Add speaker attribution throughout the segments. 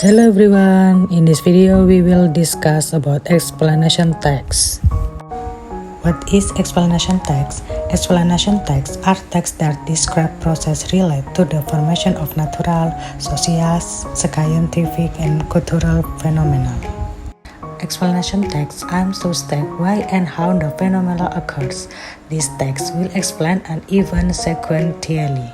Speaker 1: Hello everyone, in this video we will discuss about explanation text. What is explanation text? Explanation texts are texts that describe process related to the formation of natural, social, scientific, and cultural phenomena. Explanation texts aims to state why and how the phenomena occurs. These texts will explain an event sequentially.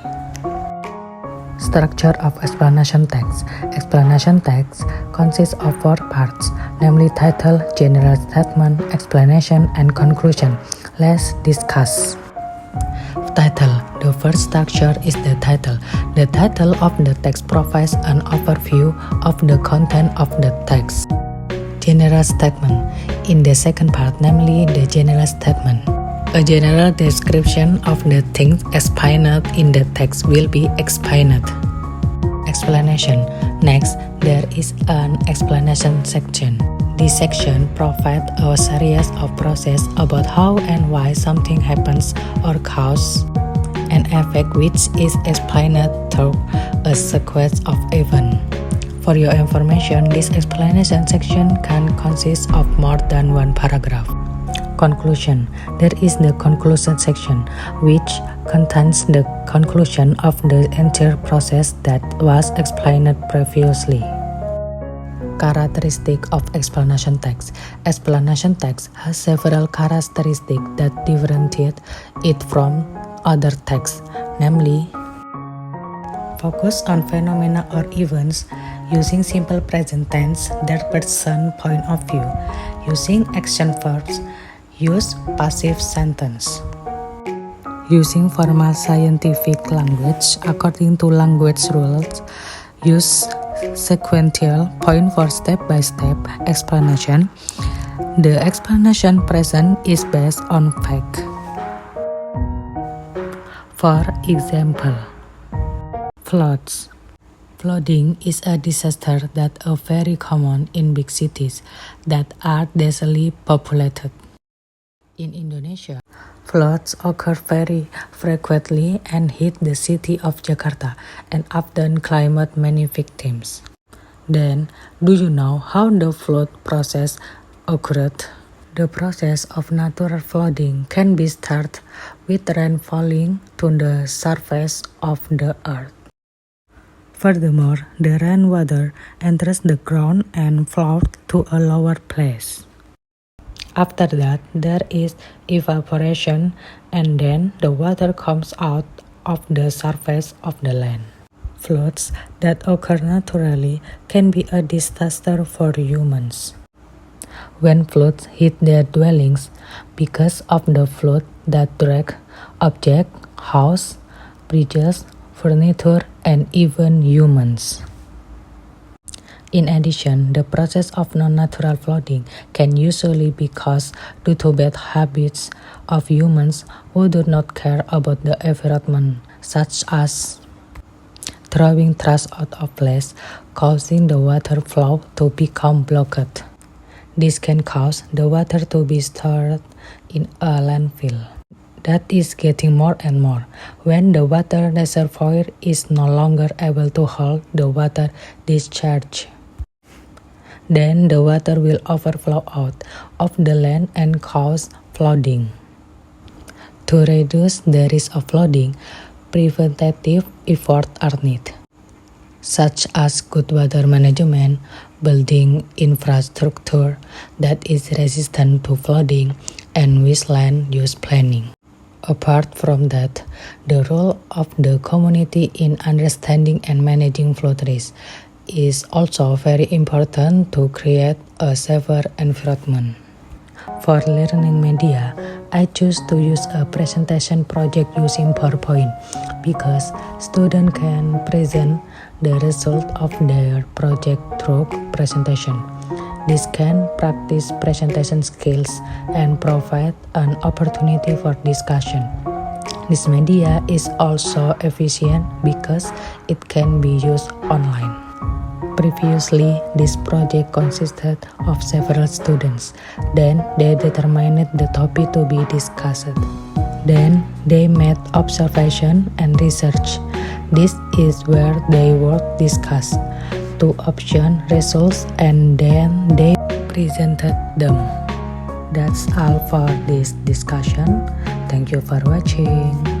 Speaker 1: Structure of explanation text. Explanation text consists of 4 parts, namely title, general statement, explanation, and conclusion. Let's discuss. Title. The first structure is the title. The title of the text provides an overview of the content of the text. General statement. In the second part, namely the general statement, a general description of the things explained in the text will be explained. Explanation. Next, there is an explanation section. This section provides a series of processes about how and why something happens or causes an effect, which is explained through a sequence of events. For your information, this explanation section can consist of more than one paragraph. Conclusion. There is the conclusion section, which contains the conclusion of the entire process that was explained previously. Characteristic of explanation text. Explanation text has several characteristics that differentiate it from other texts, namely focus on phenomena or events, using simple present tense, third person point of view, using action verbs, use passive sentence. Using formal scientific language according to language rules, use sequential point for step-by-step explanation. The explanation present is based on fact. For example, floods. Flooding is a disaster that is very common in big cities that are densely populated. In Indonesia, floods occur very frequently and hit the city of Jakarta and often claim many victims. Then, do you know how the flood process occurred? The process of natural flooding can be started with rain falling to the surface of the earth. Furthermore, the rainwater enters the ground and flows to a lower place. After that, there is evaporation, and then the water comes out of the surface of the land. Floods that occur naturally can be a disaster for humans. When floods hit their dwellings, because of the flood that drag objects, houses, bridges, furniture, and even humans. In addition, the process of non-natural flooding can usually be caused due to bad habits of humans who do not care about the environment, such as throwing trash out of place, causing the water flow to become blocked. This can cause the water to be stored in a landfill that is getting more and more. When the water reservoir is no longer able to hold the water discharge, then the water will overflow out of the land and cause flooding. To reduce the risk of flooding, preventative efforts are needed, such as good water management, building infrastructure that is resistant to flooding, and with land use planning. Apart from that, the role of the community in understanding and managing flood risk is also very important to create a safer environment. For learning media, I choose to use a presentation project using PowerPoint because students can present the result of their project through presentation. This can practice presentation skills and provide an opportunity for discussion. This media is also efficient because it can be used online. Previously, this project consisted of several students. Then, they determined the topic to be discussed. Then, they made observation and research. This is where they would discuss. two option results and then they presented them. That's all for this discussion. Thank you for watching.